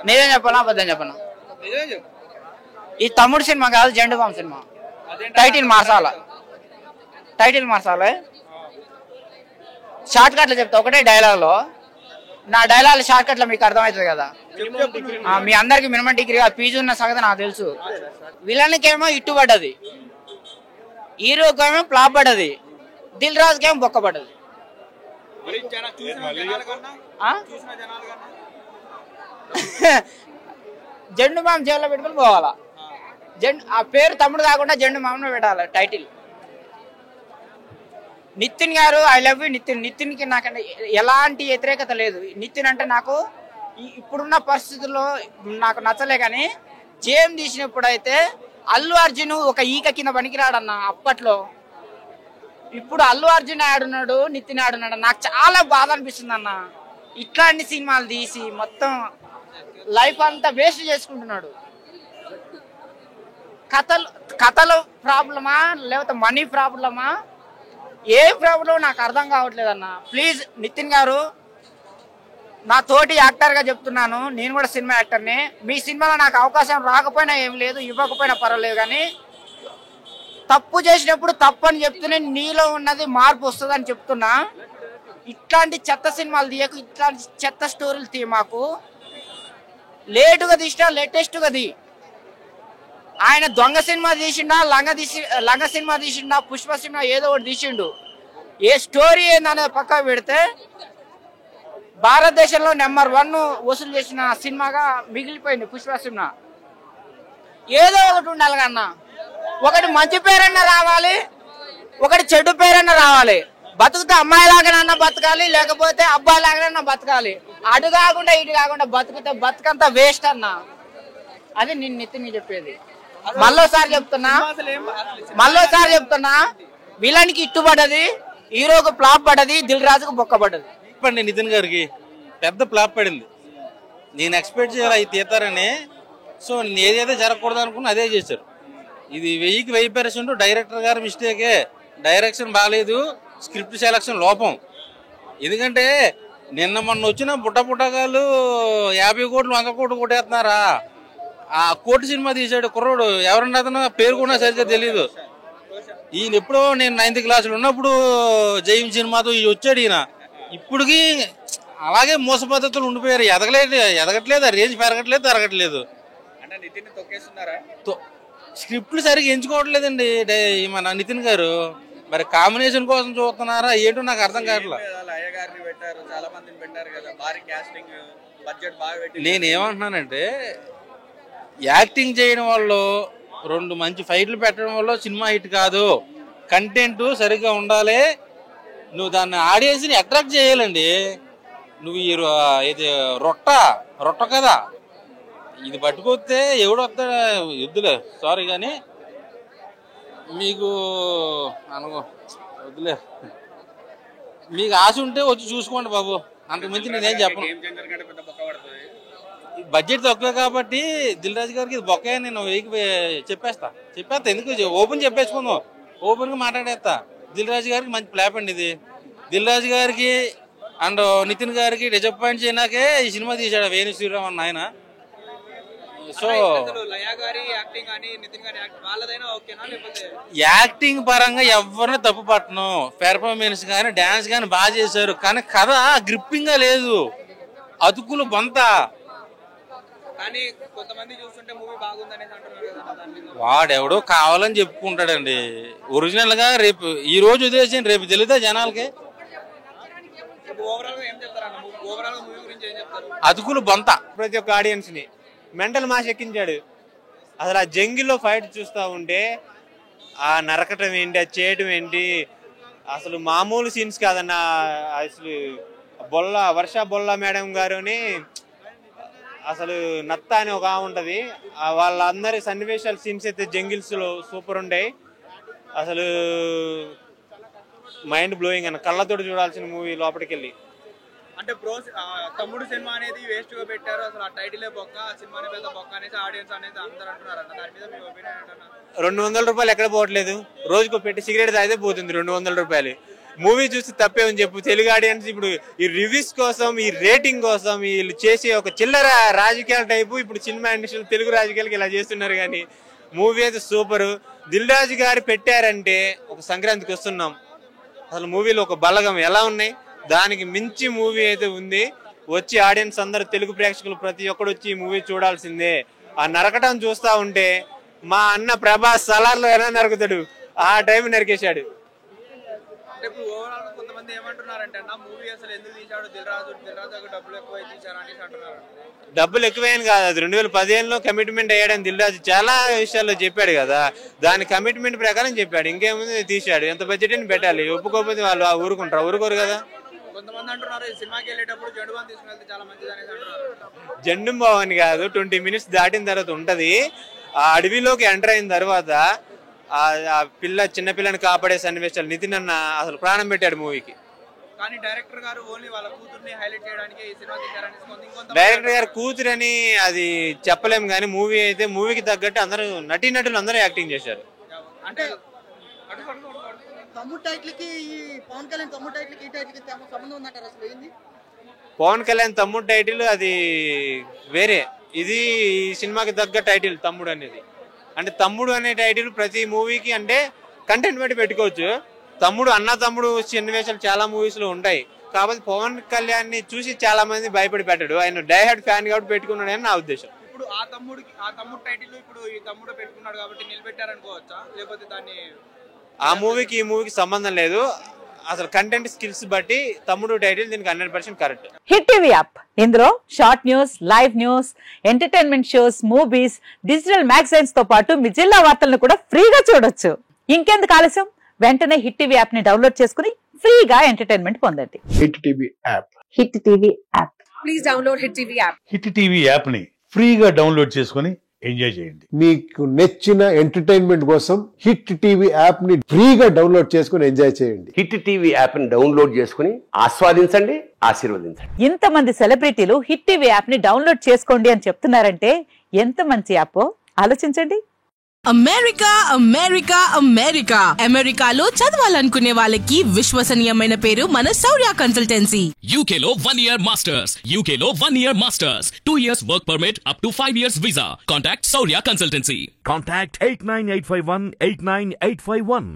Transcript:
నిజం చెప్పనా అబద్ధం చెప్పనా? ఈ తమ్ముడు సినిమా కాదు, జెండు బామ్ సినిమా. టైటిల్ మార్చాలి. షార్ట్ కట్లో చెప్తా, ఒకటే డైలాగ్ లో. నా డైలాగ్ షార్ట్ కట్ లో మీకు అర్థమవుతుంది కదా. మీ అందరికి మినిమం డిగ్రీ పీజీ ఉన్న సంగతి నాకు తెలుసు. విలన్కేమో ఇట్టు పడ్డది, హీరోకేమో ఫ్లాప్ పడ్డది, దిల్ రాజుకేమో బొక్క పడ్డది. జెండు మామ జైల్లో పెట్టుకుని పోవాలా. ఆ పేరు తమ్ముడు కాకుండా జెండు మామను పెట్టాలి టైటిల్. నితిన్ గారు, ఐ లవ్ యూ నితిన్. నితిన్కి నాకంటే ఎలాంటి వ్యతిరేకత లేదు. నితిన్ అంటే నాకు ఇప్పుడున్న పరిస్థితుల్లో నాకు నచ్చలే, కానీ జేఎం తీసినప్పుడు అయితే అల్లు అర్జున్ ఒక ఈక కింద పనికిరాడన్న అప్పట్లో. ఇప్పుడు అల్లు అర్జున్ ఆడున్నాడు, నితిన్ ఆడున్నాడు. నాకు చాలా బాధ అనిపిస్తుంది అన్న. ఇట్లాంటి సినిమాలు తీసి మొత్తం లైఫ్ అంతా వేస్ట్ చేసుకుంటున్నాడు. కథలు ప్రాబ్లమా లేకపోతే మనీ ప్రాబ్లమా, ఏ ప్రాబ్లం నాకు అర్థం కావట్లేదు అన్న. ప్లీజ్ నితిన్ గారు, నా తోటి యాక్టర్గా చెప్తున్నాను, నేను కూడా సినిమా యాక్టర్ని. మీ సినిమాలో నాకు అవకాశం రాకపోయినా ఏం లేదు, ఇవ్వకపోయినా పర్వాలేదు, కానీ తప్పు చేసినప్పుడు తప్పు అని చెప్తూనే నీలో ఉన్నది మార్పు వస్తుందని చెప్తున్నా. ఇట్లాంటి చెత్త సినిమాలు తీయకు, ఇట్లాంటి చెత్త స్టోరీలు తీయ. మాకు లేటుగా తీసినా లేటెస్ట్గా తీ. ఆయన దొంగ సినిమా తీసిండా, లంగ సినిమా తీసిండా, పుష్ప సినిమా ఏదో ఒకటి తీసిండు. ఏ స్టోరీ ఏందనేది పక్కకు పెడితే భారతదేశంలో నెంబర్ 1 వసూలు చేసిన సినిమాగా మిగిలిపోయింది పుష్ప సినిమా. ఏదో ఒకటి ఉండాలి కన్నా. ఒకటి మంచి పేరన్నా రావాలి, ఒకటి చెడు పేరన్నా రావాలి. బతుకుతే అమ్మాయి లాగానన్నా బతకాలి, లేకపోతే అబ్బాయి లాగానన్నా బతకాలి. అటు కాకుండా ఇటు కాకుండా బతుకుతే బతుకంతా వేస్ట్ అన్నా. అది నేను నితిన్ చెప్పేది. మళ్ళోసారి చెప్తున్నా, విలన్కి ఇట్టుబడ్డది, హీరోకు ఫ్లాప్ పడ్డది, దిల్ రాజుకు బొక్క పడ్డది. చెప్పండి, నితిన్ గారికి పెద్ద ఫ్లాప్ పడింది. నేను ఎక్స్పెక్ట్ చేయాలి అవి తీతారని. సో నేను ఏదైతే జరగకూడదు అనుకున్నా అదే చేశారు. ఇది 1000కి 1000% డైరెక్టర్ గారి మిస్టేకే. డైరెక్షన్ బాగాలేదు, స్క్రిప్ట్ సెలక్షన్ లోపం. ఎందుకంటే నిన్న మొన్న వచ్చిన పుట్టగాళ్ళు 50 కోట్లు 100 కోట్లు కొట్టేస్తున్నారా. ఆ కోటి సినిమా తీసాడు కుర్రోడు, ఎవరన్నా అతను పేరు కూడా సరిగ్గా తెలీదు. ఈయన ఎప్పుడో నేను 9th క్లాసులో ఉన్నప్పుడు జైమ్ సినిమాతో వచ్చాడు ఈయన. ఇప్పటికి అలాగే మోస పద్ధతులు ఉండిపోయారు. ఎదగట్లేదు, రేంజ్ పెరగట్లేదు, తరగట్లేదు. స్క్రిప్ట్లు సరిగ్గా ఎంచుకోవట్లేదండి మన నితిన్ గారు. మరి కాంబినేషన్ కోసం చూస్తున్నారా ఏంటో నాకు అర్థం కావట్లేదు. నేనేమంటున్నానంటే, యాక్టింగ్ చేయడం వల్ల 2 మంచి ఫైట్లు పెట్టడం వల్ల సినిమా హిట్ కాదు. కంటెంట్ సరిగ్గా ఉండాలి. నువ్వు దాన్ని ఆడియన్స్ని అట్రాక్ట్ చేయాలండి. నువ్వు ఇది రొట్ట కదా, ఇది పట్టుకొస్తే ఎవడు వస్తాడు వద్దులే, సారీ, కానీ మీకు వద్దులే. మీకు ఆశ ఉంటే వచ్చి చూసుకోండి బాబు, అంతకుమించి నేనేం చెప్పను. బడ్జెట్ తక్కువ కాబట్టి దిల్ రాజు గారికి ఇది బొక్క నేను చెప్పేస్తా. ఎందుకు ఓపెన్ చెప్పేసుకుందాం, ఓపెన్గా మాట్లాడేస్తా. దిల్ రాజు గారికి మంచి ప్లాప్ అండి ఇది. దిల్ రాజు గారికి అండ్ నితిన్ గారికి డిసప్పాయింట్ చేయడానికే ఈ సినిమా తీశాడు వేణు శ్రీరామ్ అన్న ఆయన. సో యాక్టింగ్ పరంగా ఎవరిని తప్పు పట్టను. పెర్ఫార్మెన్స్ కానీ డాన్స్ కానీ బాగా చేశారు, కానీ కథ గ్రిప్పింగ్ గా లేదు, అతుకులు బొంత. వాడెవడో కావాలని చెప్పుకుంటాడండి. ఒరిజినల్ గా రేపు ఈ రోజు ఉద్దేశం రేపు తెలియదా జనాలకి? అతుకులు బొంత. ప్రతి ఒక్క ఆడియన్స్ ని మెంటల్ మాస్ ఎక్కించాడు. అసలు ఆ జంగిల్లో ఫైట్ చూస్తూ ఉంటే ఆ నరకటం ఏంటి, అది చేయటం ఏంటి, అసలు మామూలు సీన్స్ కాదన్న. అసలు వర్ష బొల్ల మేడం గారుని అసలు నత్త అని ఒక ఉంటుంది, వాళ్ళందరి సన్నివేశాల సీన్స్ అయితే జంగిల్స్ లో సూపర్ ఉంటాయి. అసలు మైండ్ బ్లోయింగ్ అన్న, కళ్ళతోటి చూడాల్సిన మూవీ లోపలికి వెళ్ళి. అంటే తమ్ముడు సినిమా అనేది వేస్ట్ గా పెట్టారు, అసలు ఆ టైటిలే బొక్క, సినిమా పెద్ద బొక్క అనేసి ఆడియన్స్ అనేది అందరూ అంటున్నారు. దాని మీద మీ ఒపీనియన్ ఏంటన్నా? 200 రూపాయలు ఎక్కడ పోవట్లేదు, రోజుకు పెట్టి సిగరెట్ తాగితే పోతుంది 200 రూపాయలు. మూవీ చూసి తప్పేమని చెప్పు. తెలుగు ఆడియన్స్ ఇప్పుడు ఈ రివ్యూస్ కోసం, ఈ రేటింగ్ కోసం వీళ్ళు చేసే ఒక చిల్లర రాజకీయాల టైపు ఇప్పుడు సినిమా ఇండస్ట్రీలో తెలుగు రాజకీయాలకి ఇలా చేస్తున్నారు. కానీ మూవీ అయితే సూపరు. దిల్ రాజు గారు పెట్టారంటే ఒక సంక్రాంతికి వస్తున్నాం, అసలు మూవీలో ఒక బలగం ఎలా ఉన్నాయి, దానికి మించి మూవీ అయితే ఉంది. వచ్చి ఆడియన్స్ అందరూ, తెలుగు ప్రేక్షకులు ప్రతి ఒక్కరు వచ్చి ఈ మూవీ చూడాల్సిందే. ఆ నరకటం చూస్తా ఉంటే మా అన్న ప్రభాస్ సలార్లో ఎలా నరుకుతాడు ఆ టైం నరికేశాడు. అంటే ఇప్పుడు ఓవరాల్ కొంతమంది ఏమంటున్నారంటే అన్న మూవీ అసలు ఎందుకు తీశాడు దిల్ రాజు డబ్బులు ఎక్కువ తీశారు అనేసి అంటున్నారు. డబ్బులు ఎక్కువేం కాదు, అది 2015లో కమిట్మెంట్ అయ్యాడని దిల్ రాజు చాలా విషయాల్లో చెప్పాడు కదా, దాని కమిట్మెంట్ ప్రకారం చెప్పాడు. ఇంకేముంది తీశాడు. ఎంత బడ్జెట్ అని పెట్టాలి, ఒప్పుకోకపోతే వాళ్ళు ఊరుకోరు కదా. కొంతమంది అంటున్నారు ఈ సినిమాకి వెళ్ళేటప్పుడు జెండు బామ్ తీసుకుని వెళ్తే చాలా మంచిది అనేసి అంటున్నారు. జెండు బామ్ అని కాదు, 20 minutes దాటిన తర్వాత ఉంటది. ఆ అడవిలోకి ఎంటర్ అయిన తర్వాత ఆ చిన్న పిల్లని కాపాడే సన్నివేశాలు నితిన్ అన్న అసలు ప్రాణం పెట్టాడు మూవీకి. కానీ డైరెక్టర్ గారు ఓన్లీ వాళ్ళ కూతుర్ని హైలైట్ చేయడానికి ఈ సినిమా తీశారని డైరెక్టర్ గారు కూతురని అది చెప్పలేము, కానీ మూవీ అయితే మూవీకి తగ్గట్టు అందరూ నటీనటులు అందరూ యాక్టింగ్ చేశారు. అంటే తమ్ముడు టైటిల్ కి ఈ పవన్ కళ్యాణ్ తమ్ముడు టైటిల్ కి ఈ టైటిల్ కి సంబంధం ఉందంటారు. అసలు ఏంది పవన్ కళ్యాణ్ తమ్ముడు టైటిల్ అది వేరే, ఇది ఈ సినిమాకి తగ్గ టైటిల్ తమ్ముడు అనేది. అంటే తమ్ముడు అనే టైటిల్ ప్రతి మూవీకి అంటే కంటెంట్ బట్టి పెట్టుకోవచ్చు. తమ్ముడు అన్న తమ్ముడు సన్నివేశాలు చాలా మూవీస్ లో ఉంటాయి. కాబట్టి పవన్ కళ్యాణ్ ని చూసి చాలా మంది భయపడి పెట్టాడు. ఆయన డైహార్డ్ ఫ్యాన్ కాబట్టి పెట్టుకున్నాడు అని నా ఉద్దేశం. ఇప్పుడు ఆ తమ్ముడు టైటిల్ ఇప్పుడు ఈ తమ్ముడు పెట్టుకున్నాడు కాబట్టి నిలబెట్టారనుకోవచ్చా, లేకపోతే దాన్ని ఆ మూవీకి ఈ మూవీకి సంబంధం లేదు. అసలు కంటెంట్ స్కిల్స్ బట్టి తమ్ముడు టైటిల్ దీనికి 100% కరెక్ట్. హిట్ టీవీ యాప్, ఇందులో short news, live news, entertainment shows, movies, digital magazines తో పాటు మీ జిల్లా వార్తలను కూడా ఫ్రీగా చూడొచ్చు. ఇంకెందుకు ఆలస్యం, వెంటనే హిట్ టీవీ యాప్ ని డౌన్లోడ్ చేసుకుని ఫ్రీగా ఎంటర్టైన్మెంట్ పొందండి. Hit TV app. Hit TV app. Please download hit TV app. Hit TV app ని ఫ్రీగా డౌన్లోడ్ చేసుకుని ఎంజాయ్ చేయండి. మీకు నచ్చిన ఎంటర్టైన్మెంట్ కోసం హిట్ టీవీ యాప్ ని ఫ్రీగా డౌన్లోడ్ చేసుకుని ఎంజాయ్ చేయండి. హిట్ టీవీ యాప్ ని డౌన్లోడ్ చేసుకుని ఆస్వాదించండి, ఆశీర్వదించండి. ఇంతమంది సెలబ్రిటీలు హిట్ టీవీ యాప్ ని డౌన్లోడ్ చేసుకోండి అని చెప్తున్నారంటే ఎంత మంచి యాప్ ఆలోచించండి. అమెరికా అమెరికా అమెరికా అమెరికాలో చదవాలనుకునే వాళ్ళకి విశ్వసనీయమైన పేరు మన శౌర్య కన్సల్టెన్సీ. UK లో 1 year masters, UK లో 1 year masters, 2 years work permit up to 5 years visa. Contact Shaurya Consultancy. Contact 89851 89851.